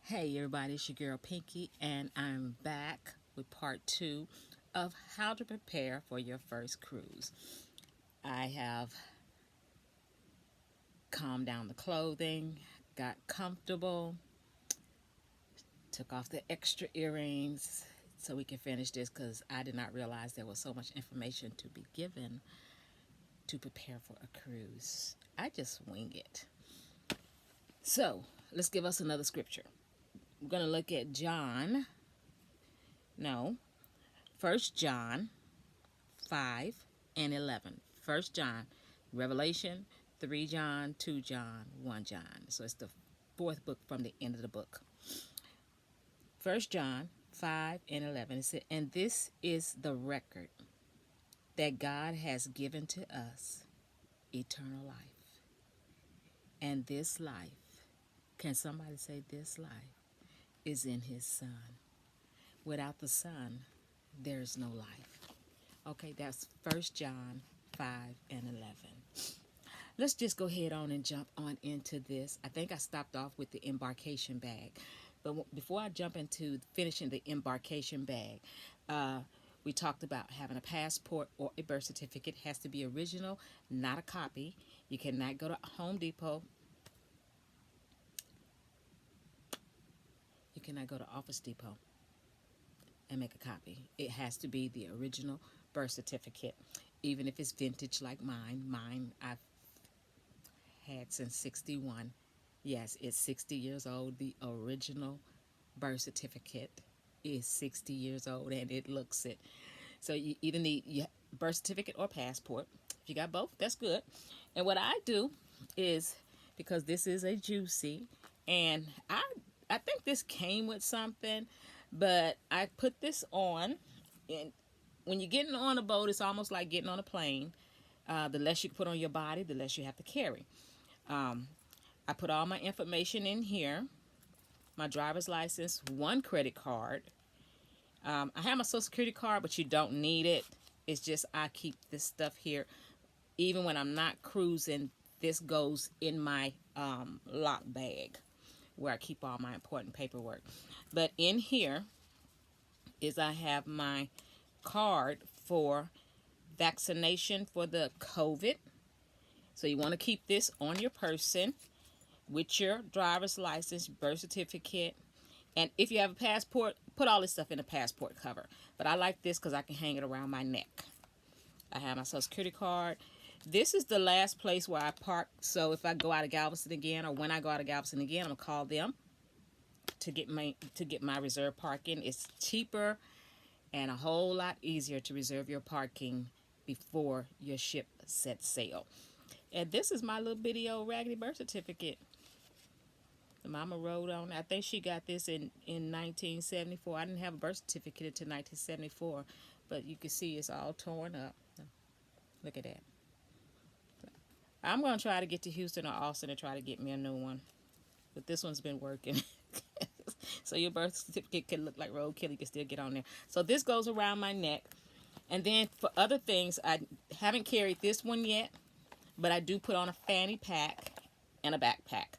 Hey everybody, it's your girl Pinky, and I'm back with part 2 of how to prepare for your first cruise. I have calmed down the clothing, got comfortable, took off the extra earrings so we can finish this because I did not realize there was so much information to be given to prepare for a cruise. I just wing it. So, let's give us another scripture. We're going to look at First John 5 and 11. 1 John, Revelation, 3 John, 2 John, 1 John. So it's the fourth book from the end of the book. 1 John 5 and 11. It said, "And this is the record that God has given to us, eternal life. And this life," can somebody say this life, "is in his Son. Without the Son, there is no life." Okay, that's 1 John 5 and 11. Let's just go ahead on and jump on into this. I think I stopped off with the embarkation bag. But before I jump into finishing the embarkation bag, we talked about having a passport or a birth certificate. It has to be original, not a copy. You cannot go to Home Depot. You cannot go to Office Depot and make a copy. It has to be the original birth certificate, even if it's vintage like mine. Mine I've had since 61. Yes, it's 60 years old. The original birth certificate is 60 years old, and it looks it. So you either need your birth certificate or passport. If you got both, that's good. And what I do is, because this is a juicy, and I think this came with something, but I put this on, and when you're getting on a boat, it's almost like getting on a plane. The less you put on your body, the less you have to carry. I put all my information in here: my driver's license, one credit card. I have my social security card, but you don't need it. It's just I keep this stuff here. Even when I'm not cruising, this goes in my lock bag where I keep all my important paperwork. But in here is I have my card for vaccination for the COVID. So you want to keep this on your person with your driver's license, birth certificate, and if you have a passport, put all this stuff in a passport cover. But I like this because I can hang it around my neck. I have my social security card. This is the last place where I park. So if I go out of Galveston again, or when I go out of Galveston again, I'm gonna call them to get my reserve parking. It's cheaper and a whole lot easier to reserve your parking before your ship sets sail. And this is my little bitty old raggedy birth certificate. The mama wrote on it. I think she got this in 1974. I didn't have a birth certificate until 1974, but you can see it's all torn up. Look at that. I'm going to try to get to Houston or Austin and try to get me a new one. But this one's been working. So your birth certificate can look like roadkill. You can still get on there. So this goes around my neck. And then for other things, I haven't carried this one yet, but I do put on a fanny pack and a backpack.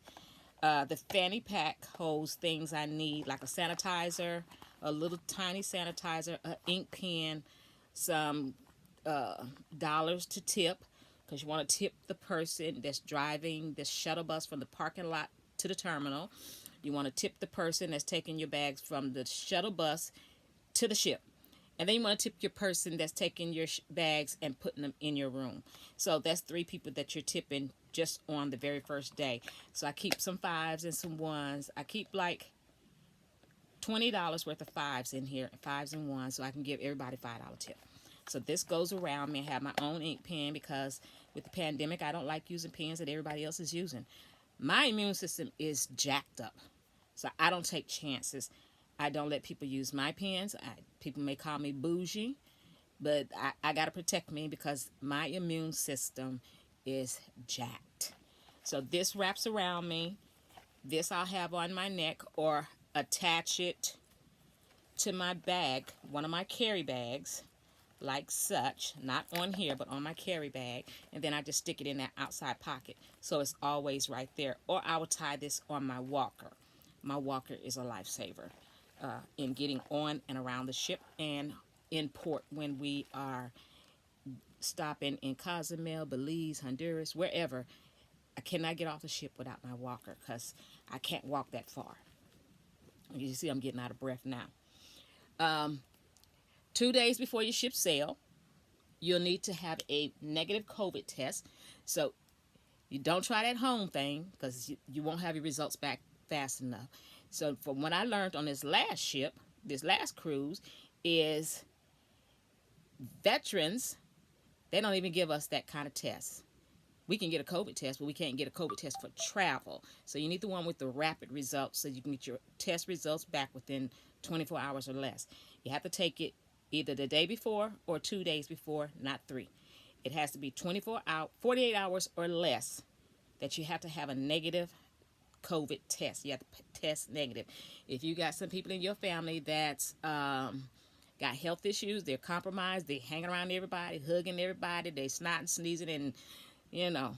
The fanny pack holds things I need, like a sanitizer, a little tiny sanitizer, an ink pen, some dollars to tip, because you want to tip the person that's driving this shuttle bus from the parking lot to the terminal. You want to tip the person that's taking your bags from the shuttle bus to the ship. And then you want to tip your person that's taking your bags and putting them in your room. So that's 3 people that you're tipping just on the very first day. So I keep some 5s and some 1s. I keep like $20 worth of 5s in here, 5s and 1s, so I can give everybody $5 tip. So this goes around me. I have my own ink pen because with the pandemic, I don't like using pens that everybody else is using. My immune system is jacked up, so I don't take chances. I don't let people use my pens. People may call me bougie, but I got to protect me because my immune system is jacked. So this wraps around me. This I'll have on my neck or attach it to my bag, one of my carry bags, like such. Not on here, but on my carry bag. And then I just stick it in that outside pocket so it's always right there. Or I will tie this on my walker. my walker is a lifesaver in getting on and around the ship and in port when we are stopping in Cozumel, Belize, Honduras, wherever. I cannot get off the ship without my walker because I can't walk that far. You see, I'm getting out of breath now. 2 days before your ship sail, you'll need to have a negative COVID test. So you don't try that home thing because you won't have your results back fast enough. So from what I learned on this last ship, this last cruise, is veterans, they don't even give us that kind of test. We can get a COVID test, but we can't get a COVID test for travel. So you need the one with the rapid results so you can get your test results back within 24 hours or less. You have to take it either the day before or 2 days before, not 3. It has to be 48 hours or less that you have to have a negative COVID test. You have to test negative. If you got some people in your family that's got health issues, they're compromised, they hang around everybody, hugging everybody, they snotting, sneezing, and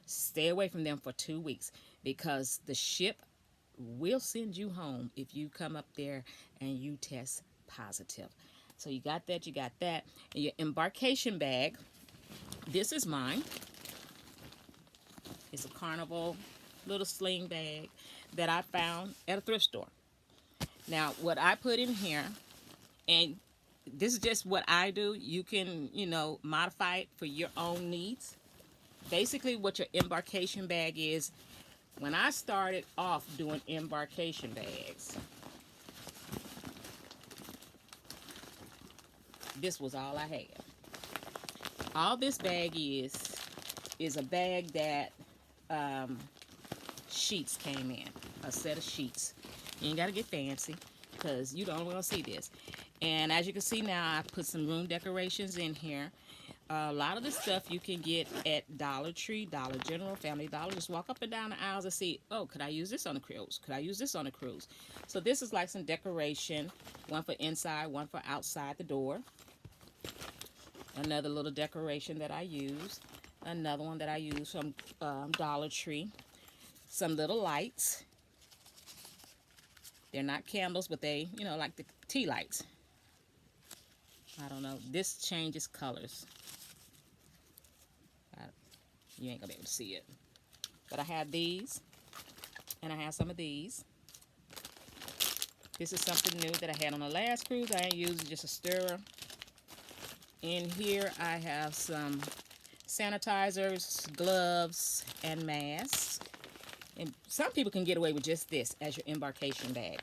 stay away from them for 2 weeks because the ship will send you home if you come up there and you test positive. So you got that, And your embarkation bag, this is mine. It's a Carnival little sling bag that I found at a thrift store. Now, what I put in here, and this is just what I do. You can, modify it for your own needs. Basically, what your embarkation bag is, when I started off doing embarkation bags, this was all I had. All this bag is a bag that sheets came in, a set of sheets. You ain't got to get fancy because you don't want to see this. And as you can see now, I put some room decorations in here. A lot of the stuff you can get at Dollar Tree, Dollar General, Family Dollar. Just walk up and down the aisles and see, oh, could I use this on a cruise? Could I use this on a cruise? So this is like some decoration, one for inside, one for outside the door. Another little decoration that I use. Another one that I use from Dollar Tree. Some little lights. They're not candles, but they, like the tea lights. I don't know. This changes colors. You ain't gonna be able to see it. But I have these. And I have some of these. This is something new that I had on the last cruise. I ain't using just a stirrer. In here I have some sanitizers, gloves, and masks. And some people can get away with just this as your embarkation bag.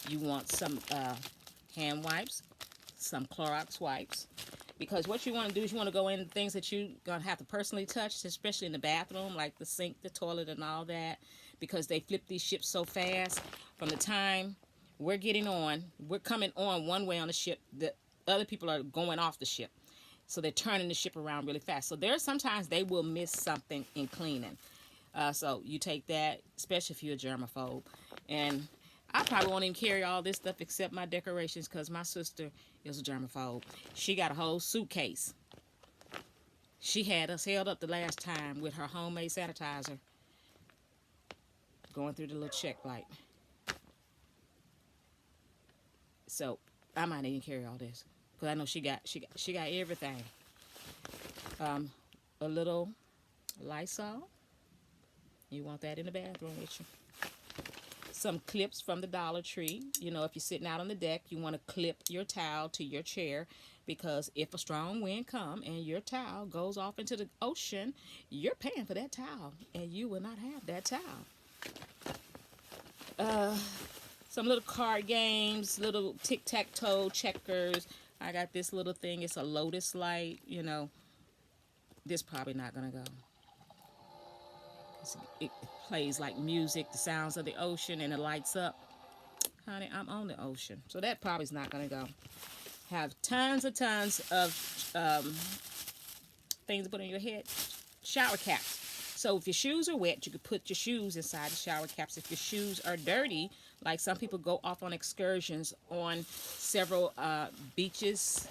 You want some hand wipes, some Clorox wipes. Because what you want to do is you want to go in things that you're going to have to personally touch, especially in the bathroom, like the sink, the toilet, and all that. Because they flip these ships so fast. From the time we're getting on, we're coming on one way on the ship, the other people are going off the ship. So they're turning the ship around really fast. So sometimes they will miss something in cleaning. So you take that, especially if you're a germaphobe. And I probably won't even carry all this stuff except my decorations because my sister is a germaphobe. She got a whole suitcase. She had us held up the last time with her homemade sanitizer going through the little check light. So I might even carry all this because I know she got everything. A little Lysol. You want that in the bathroom with you. Some clips from the Dollar Tree. If you're sitting out on the deck, you want to clip your towel to your chair because if a strong wind comes and your towel goes off into the ocean, you're paying for that towel and you will not have that towel. Some little card games, little tic-tac-toe, checkers. I got this little thing. It's a Lotus light. This probably not going to go. It plays like music, the sounds of the ocean, and it lights up. Honey, I'm on the ocean. So that probably's not going to go. Have tons of things to put on your head. Shower caps. So if your shoes are wet, you could put your shoes inside the shower caps. If your shoes are dirty, like some people go off on excursions on several beaches,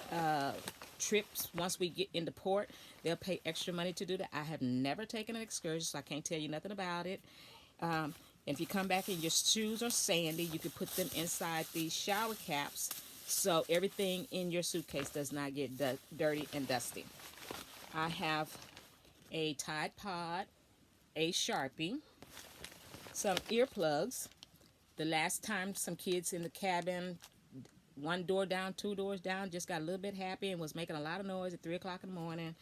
trips. Once we get into port, they'll pay extra money to do that. I have never taken an excursion, so I can't tell you nothing about it. And if you come back and your shoes are sandy, you can put them inside these shower caps so everything in your suitcase does not get dirty and dusty. I have a Tide Pod, a Sharpie, some earplugs. The last time some kids in the cabin, one door down, two doors down, just got a little bit happy and was making a lot of noise at 3 o'clock in the morning.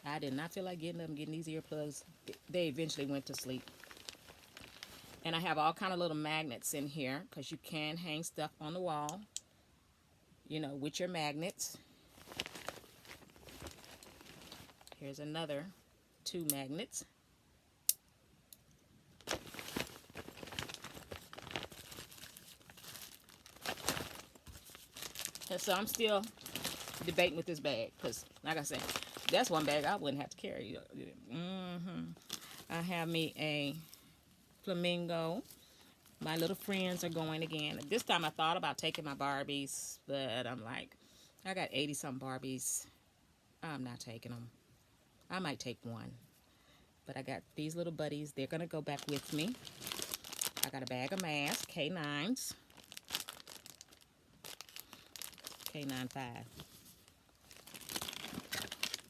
I did not feel like getting up and getting these earplugs. They eventually went to sleep. And I have all kind of little magnets in here because you can hang stuff on the wall, you know, with your magnets. Here's another 2 magnets. And so I'm still debating with this bag because, like I said, that's one bag I wouldn't have to carry. I have me a flamingo. My little friends are going again. This time I thought about taking my Barbies, but I'm like, I got 80-something Barbies. I'm not taking them. I might take one. But I got these little buddies. They're going to go back with me. I got a bag of masks, K9s. K95.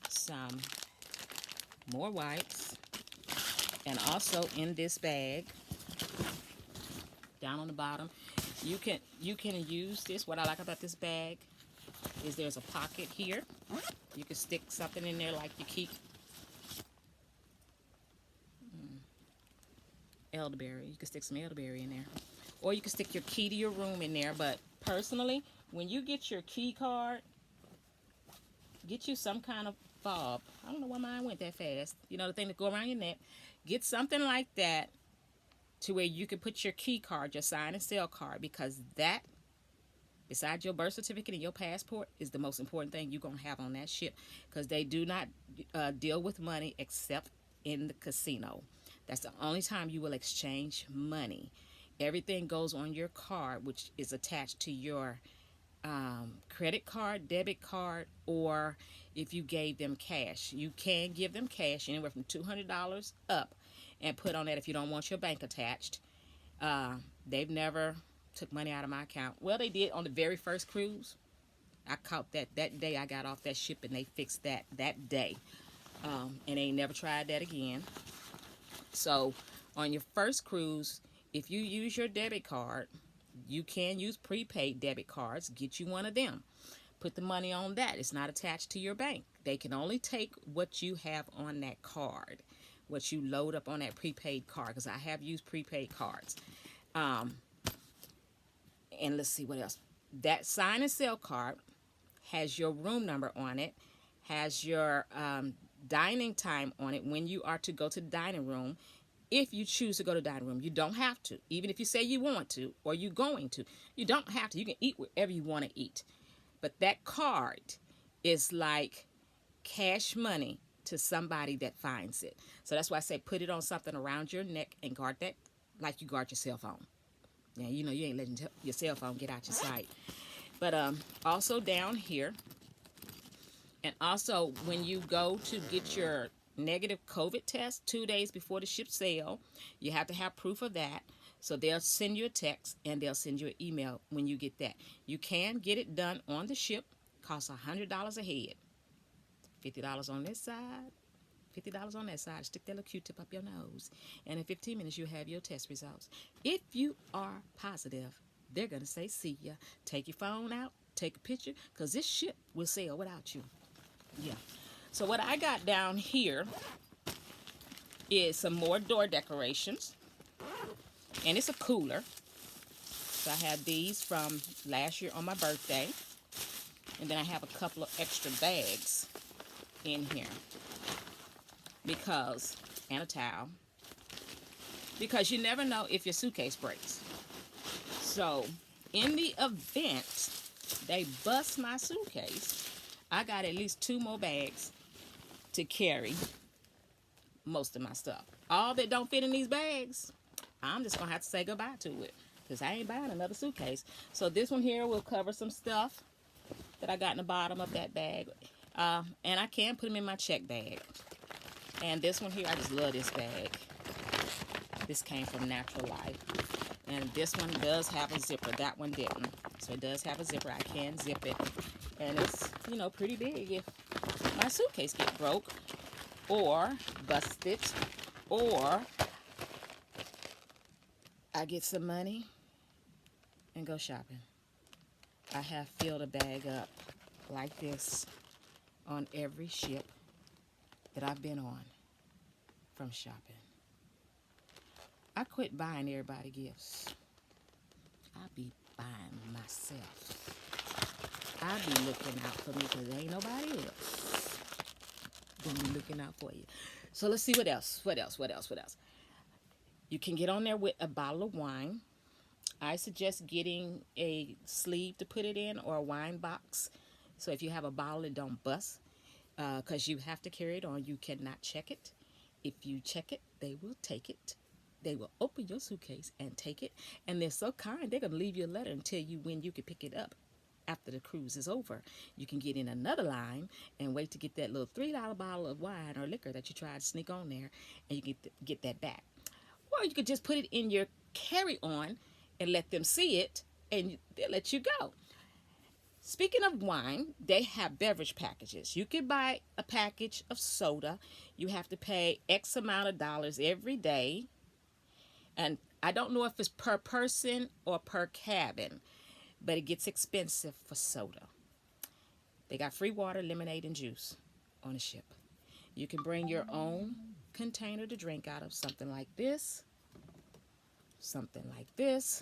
Some more wipes. And also in this bag, down on the bottom, you can use this. What I like about this bag is there's a pocket here. You can stick something in there like you keep elderberry. You can stick some elderberry in there. Or you can stick your key to your room in there. But personally, when you get your key card, get you some kind of fob. I don't know why mine went that fast. You know, the thing that go around your neck. Get something like that to where you can put your key card, your sign and sell card, because that, besides your birth certificate and your passport, is the most important thing you're going to have on that ship, because they do not deal with money except in the casino. That's the only time you will exchange money. Everything goes on your card, which is attached to your credit card, debit card, or if you gave them cash. You can give them cash anywhere from $200 up and put on that if you don't want your bank attached. They've never took money out of my account. Well, they did on the very first cruise. I caught that day I got off that ship, and they fixed that day. And they never tried that again. So on your first cruise, if you use your debit card, you can use prepaid debit cards. Get you one of them. Put the money on that. It's not attached to your bank. They can only take what you have on that card, what you load up on that prepaid card, because I have used prepaid cards. And let's see what else. That sign and sell card has your room number on it, has your dining time on it when you are to go to the dining room. If you choose to go to the dining room, you don't have to. Even if you say you want to or you're going to, you don't have to. You can eat wherever you want to eat. But that card is like cash money to somebody that finds it. So that's why I say put it on something around your neck and guard that like you guard your cell phone. Now, you know you ain't letting your cell phone get out your sight. But also down here, and also when you go to get your negative COVID test 2 days before the ship sail, you have to have proof of that. So they'll send you a text and they'll send you an email when you get that. You can get it done on the ship. Costs $100 a head. $50 on this side, $50 on that side. Stick that little Q-tip up your nose. And in 15 minutes, you'll have your test results. If you are positive, they're going to say, see ya. Take your phone out, take a picture, because this ship will sail without you. Yeah. So what I got down here is some more door decorations. And it's a cooler. So I have these from last year on my birthday. And then I have a couple of extra bags in here. And a towel. Because you never know if your suitcase breaks. So in the event they bust my suitcase, I got at least 2 more bags to carry most of my stuff. All that don't fit in these bags, I'm just going to have to say goodbye to it, because I ain't buying another suitcase. So this one here will cover some stuff that I got in the bottom of that bag. And I can put them in my check bag. And this one here, I just love this bag. This came from Natural Life. And this one does have a zipper. That one didn't. So it does have a zipper. I can zip it. And it's, pretty big if my suitcase get broke or busted or I get some money and go shopping. I have filled a bag up like this on every ship that I've been on from shopping. I quit buying everybody gifts. I be buying myself. I be looking out for me because there ain't nobody else gonna be looking out for you. So let's see what else. What else? You can get on there with a bottle of wine. I suggest getting a sleeve to put it in or a wine box. So if you have a bottle, it don't bust. Because you have to carry it on. You cannot check it. If you check it, they will take it. They will open your suitcase and take it. And they're so kind, they're going to leave you a letter and tell you when you can pick it up after the cruise is over. You can get in another line and wait to get that little $3 bottle of wine or liquor that you tried to sneak on there, and you get that back. Or you could just put it in your carry-on and let them see it, and they'll let you go. Speaking of wine, they have beverage packages. You can buy a package of soda. You have to pay X amount of dollars every day. And I don't know if it's per person or per cabin, but it gets expensive for soda. They got free water, lemonade, and juice on the ship. You can bring your own container to drink out of, something like this, something like this,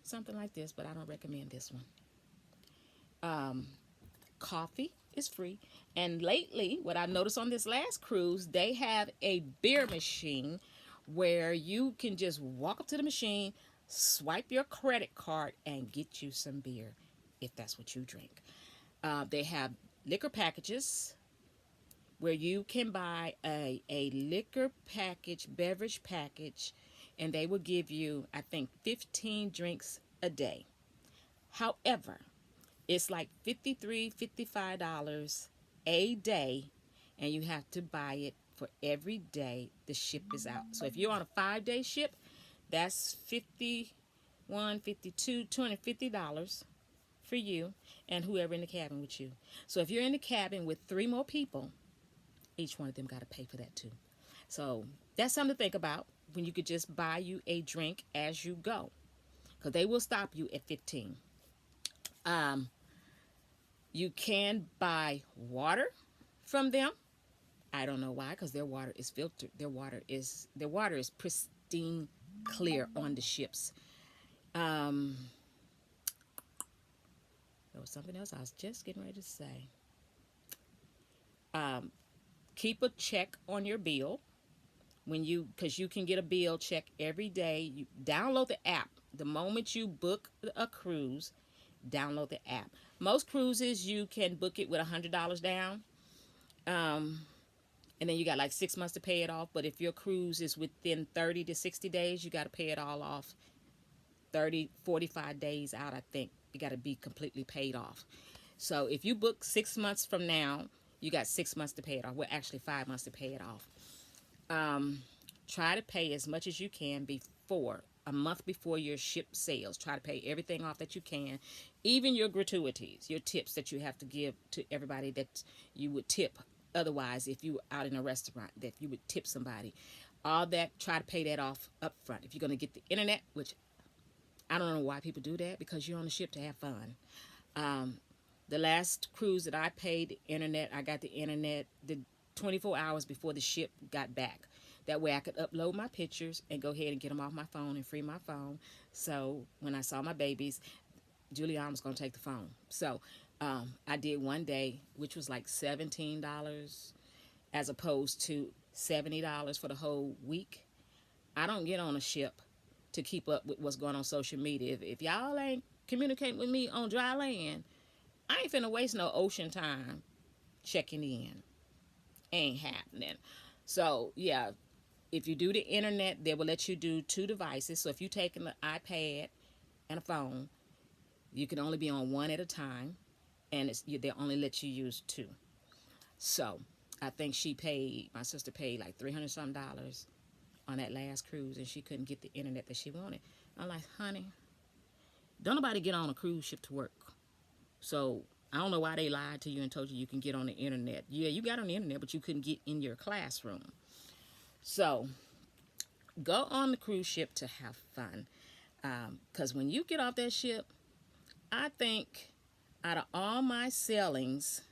something like this, but I don't recommend this one. Coffee is free. And lately, what I noticed on this last cruise, they have a beer machine where you can just walk up to the machine, swipe your credit card, and get you some beer if that's what you drink. They have liquor packages where you can buy a liquor package, beverage package, and they will give you, I think, 15 drinks a day. However, it's like $53, $55 a day, and you have to buy it for every day the ship is out. So if you're on a 5-day ship, that's $51, $52, $250 for you and whoever in the cabin with you. So if you're in the cabin with 3 more people, each one of them got to pay for that too. So that's something to think about when you could just buy you a drink as you go, because they will stop you at 15. You can buy water from them. I don't know why, because their water is filtered. Their water is pristine, clear on the ships. There was something else I was just getting ready to say. Keep a check on your bill because you can get a bill check every day. You download the app the moment you book a cruise. Download the app. Most cruises you can book it with $100 down. And then you got like 6 months to pay it off. But if your cruise is within 30 to 60 days, you got to pay it all off. 45 days out, I think. You got to be completely paid off. So if you book 6 months from now, you got 6 months to pay it off. Well, actually 5 months to pay it off. Try to pay as much as you can a month before your ship sails. Try to pay everything off that you can. Even your gratuities, your tips that you have to give to everybody that you would tip. Otherwise, if you were out in a restaurant, that you would tip somebody. All that, try to pay that off up front. If you're going to get the internet, which I don't know why people do that, because you're on the ship to have fun. The last cruise that I paid the internet, I got the internet the 24 hours before the ship got back. That way I could upload my pictures and go ahead and get them off my phone and free my phone. So when I saw my babies, Julianne was going to take the phone. So I did one day, which was like $17 as opposed to $70 for the whole week. I don't get on a ship to keep up with what's going on social media. If y'all ain't communicating with me on dry land, I ain't finna waste no ocean time checking in. Ain't happening. So, yeah, if you do the internet, they will let you do 2 devices. So if you take an iPad and a phone, you can only be on one at a time, and they only let you use 2. So I think my sister paid like $300 something on that last cruise, and she couldn't get the internet that she wanted. I'm like, honey, don't nobody get on a cruise ship to work. So I don't know why they lied to you and told you you can get on the internet. Yeah, you got on the internet, but you couldn't get in your classroom. So go on the cruise ship to have fun. Because when you get off that ship, I think out of all my sailings,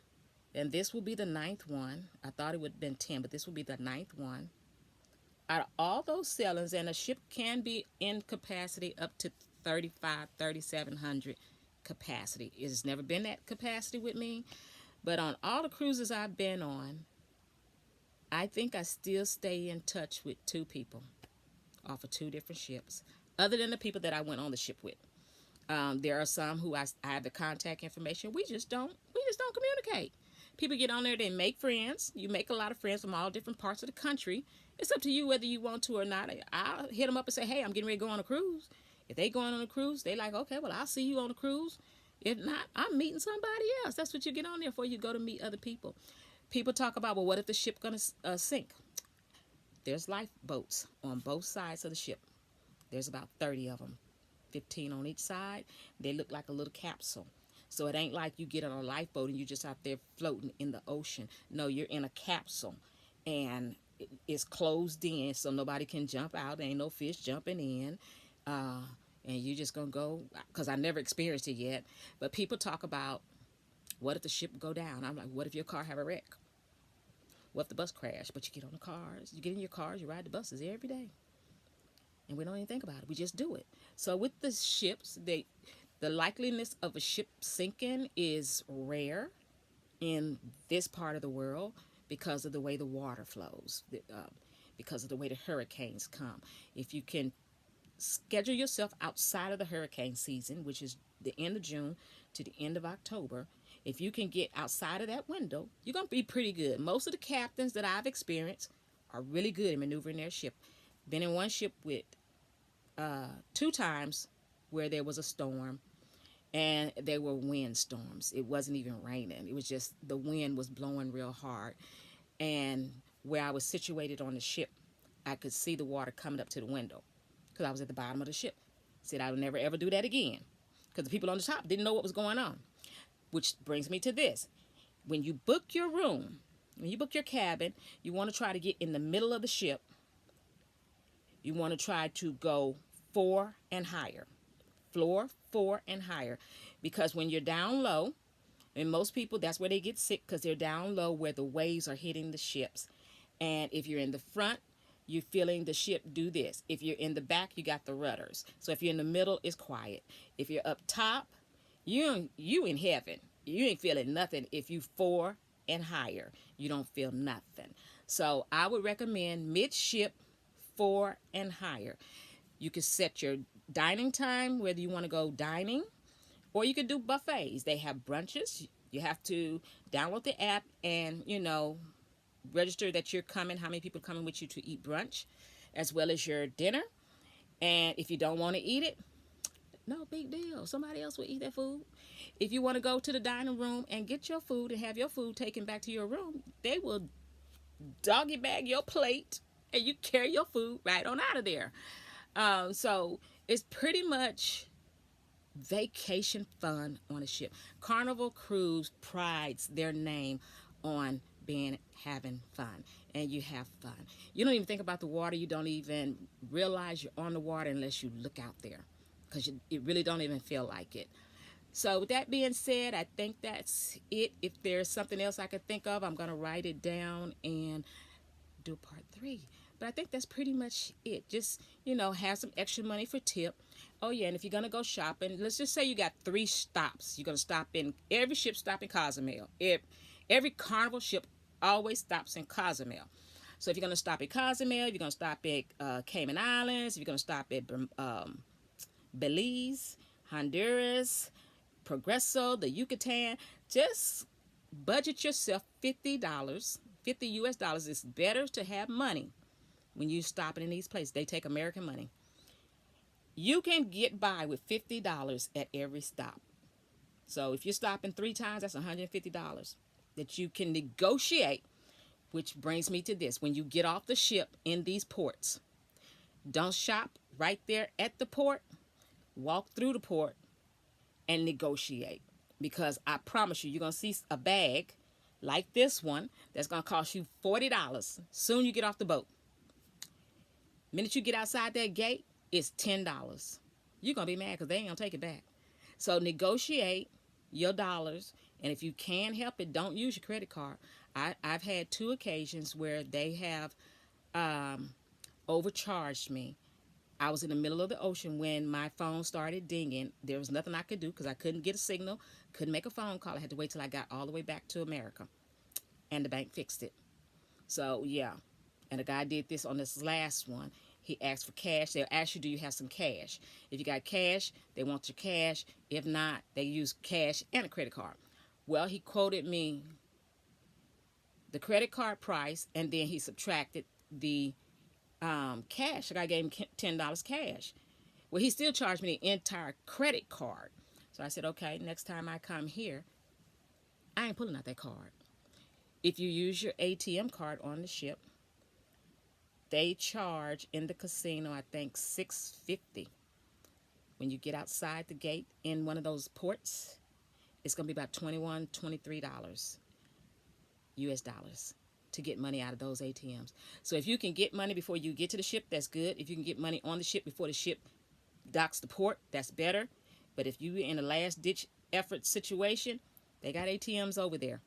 and this will be the ninth one. I thought it would have been 10, but this will be the ninth one. Out of all those sailings, and a ship can be in capacity up to 3,700 capacity. It has never been that capacity with me. But on all the cruises I've been on, I think I still stay in touch with two people off of two different ships, other than the people that I went on the ship with. There are some who I have the contact information. We just don't communicate. People get on there, they make friends. You make a lot of friends from all different parts of the country. It's up to you whether you want to or not. I'll hit them up and say, hey, I'm getting ready to go on a cruise. If they going on a cruise, they like, okay, well, I'll see you on a cruise. If not, I'm meeting somebody else. That's what you get on there for. You go to meet other people. People talk about, well, what if the ship going to sink? There's lifeboats on both sides of the ship. There's about 30 of them, 15 on each side. They look like a little capsule. So it ain't like you get on a lifeboat and you just out there floating in the ocean. No, you're in a capsule, and it's closed in so nobody can jump out. There ain't no fish jumping in. And you just going to go, because I never experienced it yet. But people talk about, what if the ship go down? I'm like, what if your car have a wreck? What if the bus crash? But you get on the cars, you get in your cars, you ride the buses every day. And we don't even think about it. We just do it. So with the ships, the likeliness of a ship sinking is rare in this part of the world because of the way the water flows, because of the way the hurricanes come. If you can schedule yourself outside of the hurricane season, which is the end of June to the end of October, if you can get outside of that window, you're going to be pretty good. Most of the captains that I've experienced are really good at maneuvering their ship. Been in one ship with 2 times where there was a storm, and there were wind storms. It wasn't even raining. It was just the wind was blowing real hard. And where I was situated on the ship, I could see the water coming up to the window because I was at the bottom of the ship. Said I would never ever do that again because the people on the top didn't know what was going on. Which brings me to this. When you book your room, when you book your cabin, you want to try to get in the middle of the ship. You want to try to go 4 and higher. Floor 4 and higher. Because when you're down low, and most people, that's where they get sick, because they're down low where the waves are hitting the ships. And if you're in the front, you're feeling the ship do this. If you're in the back, you got the rudders. So if you're in the middle, it's quiet. If you're up top, you in heaven. You ain't feeling nothing. If you 4 and higher, you don't feel nothing. So I would recommend midship 4 and higher. You can set your dining time, whether you want to go dining, or you can do buffets. They have brunches. You have to download the app and, register that you're coming, how many people are coming with you to eat brunch, as well as your dinner. And if you don't want to eat it, no big deal. Somebody else will eat that food. If you want to go to the dining room and get your food and have your food taken back to your room, they will doggy bag your plate and you carry your food right on out of there. So it's pretty much vacation fun on a ship. Carnival Cruise prides their name on having fun, and you have fun. You don't even think about the water. You don't even realize you're on the water unless you look out there, because it really don't even feel like it. So with that being said, I think that's it. If there's something else I could think of, I'm going to write it down and do part 3. But I think that's pretty much it. Just, have some extra money for tip. Oh, yeah, and if you're going to go shopping, let's just say you got 3 stops. You're going to stop in, every ship stop in Cozumel. Every Carnival ship always stops in Cozumel. So if you're going to stop at Cozumel, you're going to stop at Cayman Islands, if you're going to stop at Belize, Honduras, Progreso, the Yucatan, just budget yourself $50, 50 US dollars. It's better to have money when you stopping in these places. They take American money. You can get by with $50 at every stop. So if you're stopping 3 times, that's $150 that you can negotiate, which brings me to this. When you get off the ship in these ports, Don't shop right there at the port. Walk through the port and negotiate. Because I promise you, you're going to see a bag like this one that's going to cost you $40. Soon you get off the boat. Minute you get outside that gate, it's $10. You're going to be mad because they ain't going to take it back. So negotiate your dollars. And if you can help it, don't use your credit card. I've had 2 occasions where they have overcharged me. I was in the middle of the ocean when my phone started dinging. There was nothing I could do because I couldn't get a signal, couldn't make a phone call. I had to wait till I got all the way back to America. And the bank fixed it. So, yeah. And the guy did this on this last one. He asked for cash. They'll ask you, do you have some cash? If you got cash, they want your cash. If not, they use cash and a credit card. Well, he quoted me the credit card price, and then he subtracted the cash. Like I gave him $10 cash. Well, he still charged me the entire credit card. So I said, okay, next time I come here, I ain't pulling out that card. If you use your ATM card on the ship, they charge in the casino, I think, $6.50. When you get outside the gate in one of those ports, it's going to be about $21, $23 US dollars to get money out of those ATMs. So if you can get money before you get to the ship, that's good. If you can get money on the ship before the ship docks the port, that's better. But if you're in a last-ditch effort situation, they got ATMs over there.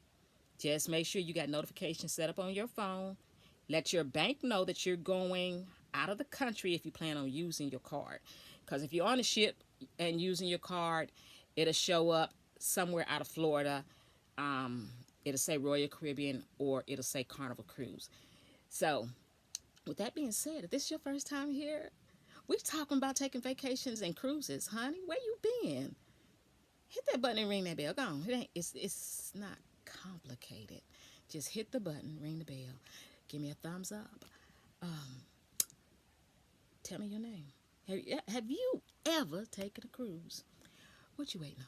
Just make sure you got notifications set up on your phone. Let your bank know that you're going out of the country if you plan on using your card. Because if you're on a ship and using your card, it'll show up somewhere out of Florida. It'll say Royal Caribbean or it'll say Carnival Cruise. So, with that being said, if this is your first time here, we're talking about taking vacations and cruises. Honey, where you been? Hit that button and ring that bell. Go on. It's not complicated. Just hit the button, ring the bell. Give me a thumbs up. Tell me your name. Have you ever taken a cruise? What you waiting on?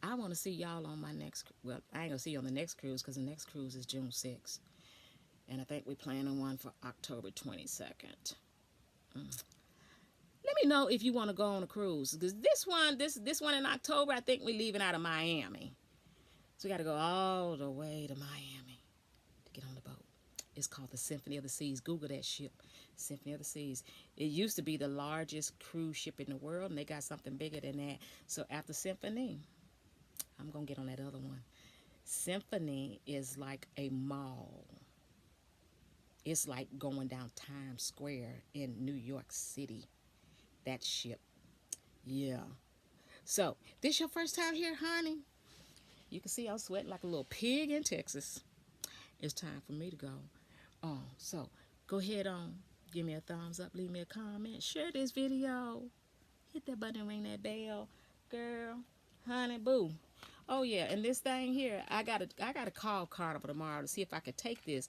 I want to see y'all on my next. Well, I ain't gonna see you on the next cruise because the next cruise is June 6th, and I think we're planning one for October 22nd. Let me know if you want to go on a cruise because this one in October, I think we're leaving out of Miami, so we got to go all the way to Miami to get on the boat. It's called the Symphony of the Seas. Google that ship, Symphony of the Seas. It used to be the largest cruise ship in the world, and they got something bigger than that. So after Symphony, I'm going to get on that other one. Symphony is like a mall. It's like going down Times Square in New York City. That ship. Yeah. So, this your first time here, honey? You can see I'm sweating like a little pig in Texas. It's time for me to go. So go ahead on, give me a thumbs up, leave me a comment, share this video, hit that button, ring that bell, girl, honey, boo. Oh yeah, and this thing here, I gotta call Carnival tomorrow to see if I could take this,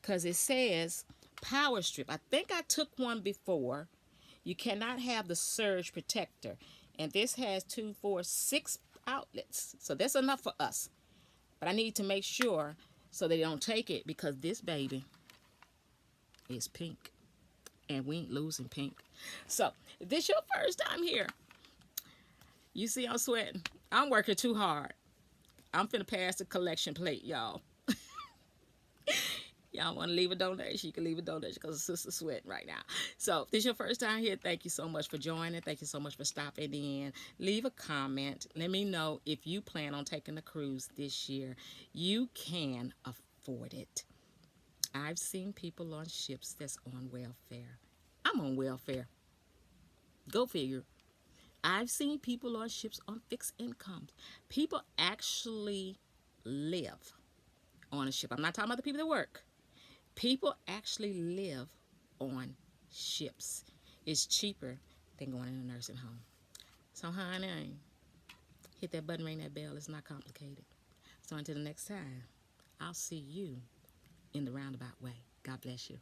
cause it says power strip. I think I took one before. You cannot have the surge protector, and this has 2, 4, 6 outlets, so that's enough for us. But I need to make sure so they don't take it because this baby is pink. And we ain't losing pink. So, if this your first time here, you see I'm sweating. I'm working too hard. I'm finna pass the collection plate, y'all. Y'all want to leave a donation? You can leave a donation because the sister's sweating right now. So, if this is your first time here, thank you so much for joining. Thank you so much for stopping in. Leave a comment. Let me know if you plan on taking a cruise this year. You can afford it. I've seen people on ships that's on welfare. I'm on welfare. Go figure. I've seen people on ships on fixed incomes. People actually live on a ship. I'm not talking about the people that work. People actually live on ships. It's cheaper than going in a nursing home. So, honey, hit that button, ring that bell. It's not complicated. So, until the next time, I'll see you in the roundabout way. God bless you.